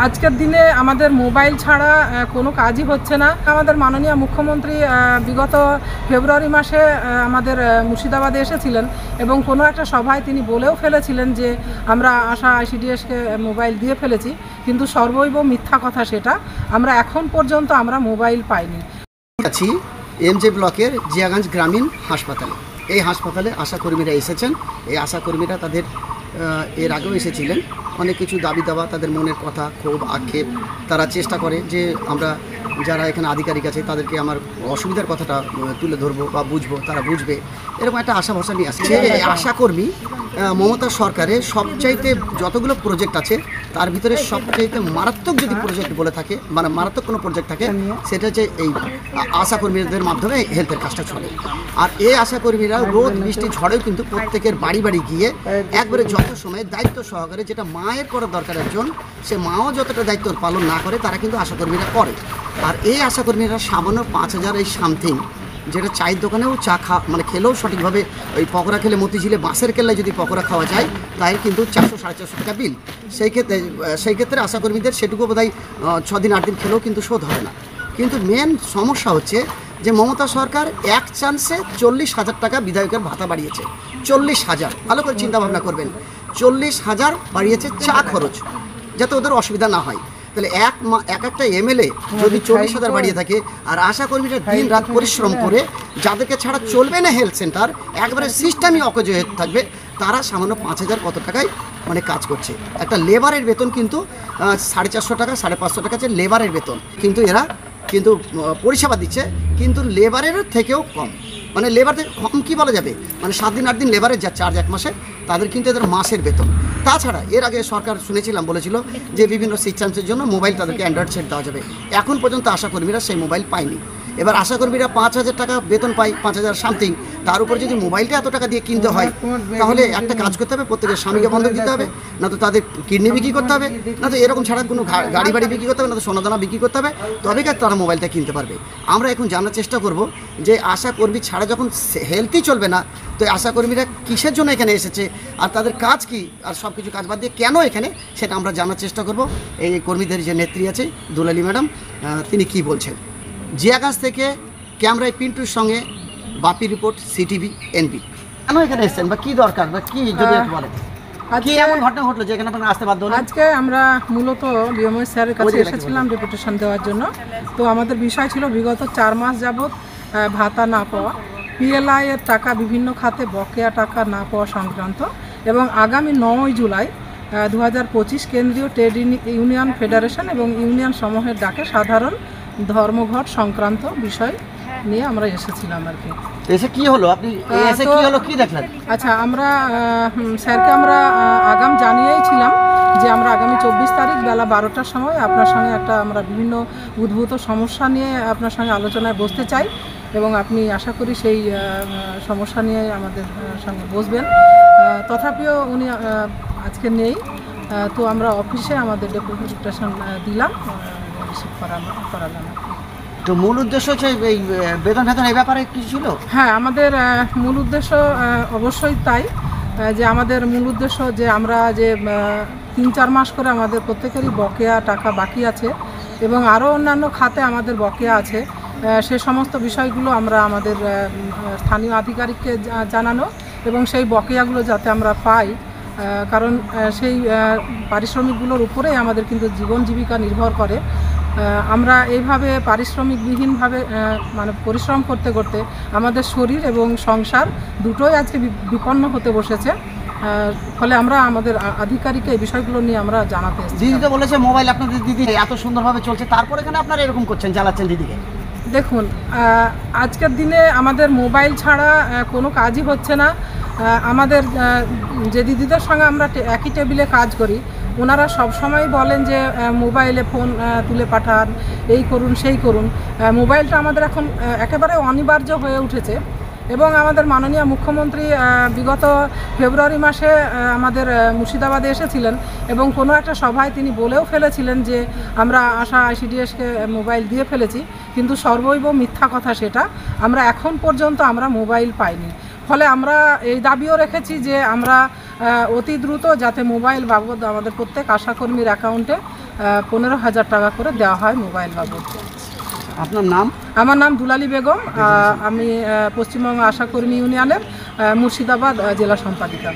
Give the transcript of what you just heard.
আজকের দিনে আমাদের মোবাইল ছাড়া কোনো কাজই হচ্ছে না। আমাদের মাননীয় মুখ্যমন্ত্রী বিগত ফেব্রুয়ারি মাসে আমাদের মুর্শিদাবাদে এসেছিলেন এবং কোনো একটা সভায় তিনি বলেও ফেলেছিলেন যে আমরা আশা আইসিডিএসকে মোবাইল দিয়ে ফেলেছি, কিন্তু সর্বৈব মিথ্যা কথা সেটা। আমরা এখন পর্যন্ত আমরা মোবাইল পাইনি। আছি এমজে ব্লকের জিয়াগঞ্জ গ্রামীণ হাসপাতালে। এই হাসপাতালে আশাকর্মীরা এসেছেন। এই আশাকর্মীরা তাদের এর আগেও এসেছিলেন। অনেক কিছু দাবি দাওয়া, তাদের মনের কথা, ক্ষোভ, আক্ষেপ তারা চেষ্টা করে যে আমরা যারা এখানে আধিকারিক আছে তাদেরকে আমার অসুবিধার কথাটা তুলে ধরবো বা বুঝবো, তারা বুঝবে, এরকম একটা আশা ভরসা নিয়ে আসছে। আশাকর্মী মমতা সরকারের সবচাইতে যতগুলো প্রজেক্ট আছে তার ভিতরে সবচাইতে মারাত্মক যদি প্রজেক্ট বলে থাকে, মানে মারাত্মক কোনো প্রজেক্ট থাকে, সেটা হচ্ছে এই আশাকর্মীদের মাধ্যমে হেলথের কাজটা চলে। আর এই আশাকর্মীরা রোদ বৃষ্টি ঝড়েও কিন্তু প্রত্যেকের বাড়ি বাড়ি গিয়ে একবারে যত সময় দায়িত্ব সহকারে, যেটা মায়ের করার দরকার একজন, সে মাও যতটা দায়িত্ব পালন না করে তারা কিন্তু আশাকর্মীরা করে। আর এই আশাকর্মীরা সামান্য 5,000 এই সামথিং, যেটা চায়ের দোকানেও চা মানে খেলেও সঠিকভাবে ওই পকোড়া খেলে মতিঝিলে বাঁশের কেল্লায় যদি পকোড়া খাওয়া যায় তাই কিন্তু 400-450 টাকা বিল। সেই ক্ষেত্রে আশাকর্মীদের সেটুকু বোধহয় 6 দিন 8 দিন খেলেও কিন্তু শোধ হবে না। কিন্তু মেন সমস্যা হচ্ছে যে মমতা সরকার এক চান্সে 40,000 টাকা বিধায়কের ভাতা বাড়িয়েছে। 40,000, ভালো করে চিন্তা ভাবনা করবেন। 40,000 বাড়িয়েছে চা খরচ, যাতে ওদের অসুবিধা না হয়। তাহলে একটা এমএলএ যদি 40,000 বাড়িয়ে থাকে, আর আশাকর্মীরা দিন রাত পরিশ্রম করে যাদেরকে ছাড়া চলবে না হেলথ সেন্টার, একবারে সিস্টেমই অকেজ হয়ে থাকবে, তারা সামান্য 5,000 কত টাকায় মানে কাজ করছে। একটা লেবারের বেতন কিন্তু 450 টাকা 550 টাকা হচ্ছে লেবারের বেতন, কিন্তু এরা কিন্তু পরিষেবা দিচ্ছে কিন্তু লেবারের থেকেও কম। মানে লেবার থেকে কম কী বলা যাবে, মানে 7 দিন 8 দিন লেবারের যা চার্জ এক মাসে, তাদের কিন্তু এদের মাসের বেতন। তাছাড়া এর আগে সরকার শুনেছিলাম বলেছিল যে বিভিন্ন সিস্টেমসের জন্য মোবাইল তাদেরকে অ্যান্ড্রয়েড সেট দেওয়া যাবে। এখন পর্যন্ত আশাকর্মীরা সেই মোবাইল পায়নি। এবার আশাকর্মীরা 5,000 টাকা বেতন পায়, 5,000 সামথিং, তার উপর যদি মোবাইলটা এত টাকা দিয়ে কিনতে হয়, তাহলে একটা কাজ করতে হবে, প্রত্যেকের স্বামীকে বন্ধক দিতে হবে, না তো তাদের কিডনি বিক্রি করতে হবে, না তো এরকম ছাড়া কোনো গাড়ি বাড়ি বিক্রি করতে হবে, না তো সোনাদানা বিক্রি করতে হবে, তবে তারা মোবাইলটা কিনতে পারবে। আমরা এখন জানার চেষ্টা করব যে আশাকর্মী ছাড়া যখন হেলথই চলবে না, তো আশাকর্মীরা কিসের জন্য এখানে এসেছে, আর তাদের কাজ কি, আর সব কিছু কাজ বাদ দিয়ে কেন এখানে, সেটা আমরা জানার চেষ্টা করব। এই কর্মীদের যে নেত্রী আছে দুলালী ম্যাডাম, তিনি কি বলছেন। জিয়াগঞ্জ থেকে ক্যামেরায় পিন্টুর সঙ্গে বাপি রিপোর্ট, সিটিভি এনবি। কেন এখানে এসেছেন বা কি দরকার বা কি যদি বলেন, কি এমন ঘটনা ঘটলো যে এখানে আপনারা আসতে বাধ্য হলেন? আজকে আমরা মূলত বিএমওই স্যারের কাছে এসেছিলাম ডেপুটেশন দেওয়ার জন্য। তো আমাদের বিষয় ছিল বিগত 4 মাস যাবৎ ভাতা না পাওয়া, পিএলআই এর টাকা বিভিন্ন খাতে বকেয়া টাকা না পাওয়া সংক্রান্ত, এবং আগামী 9 জুলাই 2025 কেন্দ্রীয় ট্রেড ইউনিয়ন ফেডারেশন এবং ইউনিয়ন সমূহের ডাকে সাধারণ ধর্মঘট সংক্রান্ত বিষয় নিয়ে আমরা এসেছিলাম আর কি। এসে কি হলো, আপনি এসে কি হলো, কি দেখলেন? আচ্ছা, আমরা স্যারকে আমরা আগাম জানিয়েই ছিলাম যে আমরা আগামী 24 তারিখ বেলা 12টার সময় আপনার সঙ্গে একটা আমরা বিভিন্ন উদ্ভূত সমস্যা নিয়ে আপনার সঙ্গে আলোচনায় বসতে চাই, এবং আপনি আশা করি সেই সমস্যা নিয়ে আমাদের সঙ্গে বসবেন। তথাপিও উনি আজকে নেই, তো আমরা অফিসে আমাদের ডেপুটেশন দিলাম, রিসিভ করালাম। তো মূল উদ্দেশ্য হচ্ছে এই বেতন ফেতন এই ব্যাপারে কিছু ছিল? হ্যাঁ, আমাদের মূল উদ্দেশ্য অবশ্যই তাই, যে আমাদের মূল উদ্দেশ্য যে আমরা যে 3-4 মাস করে আমাদের প্রত্যেকেরই বকেয়া টাকা বাকি আছে, এবং আরও অন্যান্য খাতে আমাদের বকেয়া আছে, সে সমস্ত বিষয়গুলো আমরা আমাদের স্থানীয় আধিকারিককে জানানো, এবং সেই বকেয়াগুলো যাতে আমরা পাই, কারণ সেই পারিশ্রমিকগুলোর উপরেই আমাদের কিন্তু জীবন জীবিকা নির্ভর করে। আমরা এইভাবে পারিশ্রমিকবিহীনভাবে মানে পরিশ্রম করতে করতে আমাদের শরীর এবং সংসার দুটোই আজকে বিপন্ন হতে বসেছে। ফলে আমরা আমাদের আধিকারিককে এই বিষয়গুলো নিয়ে আমরা জানাতে এসেছি। দিদি তো বলেছে মোবাইল আপনাদের দিদি এত সুন্দরভাবে চলছে, তারপরে এখানে আপনারা এরকম করছেন, জ্বালাচ্ছেন দিদিকে। দেখুন, আজকের দিনে আমাদের মোবাইল ছাড়া কোনো কাজই হচ্ছে না। আমাদের যে দিদিদের সঙ্গে আমরা একই টেবিলে কাজ করি, ওনারা সবসময় বলেন যে মোবাইলে ফোন তুলে পাঠান, এই করুন সেই করুন। মোবাইলটা আমাদের এখন একেবারে অনিবার্য হয়ে উঠেছে, এবং আমাদের মাননীয় মুখ্যমন্ত্রী বিগত ফেব্রুয়ারি মাসে আমাদের মুর্শিদাবাদে এসেছিলেন এবং কোনো একটা সভায় তিনি বলেও ফেলেছিলেন যে আমরা আশা আইসিডিএসকে মোবাইল দিয়ে ফেলেছি, কিন্তু সর্বৈব মিথ্যা কথা সেটা। আমরা এখন পর্যন্ত আমরা মোবাইল পাইনি। ফলে আমরা এই দাবিও রেখেছি যে আমরা অতি দ্রুত যাতে মোবাইল বাবদ আমাদের প্রত্যেক আশাকর্মীর অ্যাকাউন্টে 15,000 টাকা করে দেওয়া হয় মোবাইল বাবদ। আপনার নাম? আমার নাম দুলালী বেগম, আমি পশ্চিমবঙ্গ আশাকর্মী ইউনিয়নের মুর্শিদাবাদ জেলা সম্পাদিকা।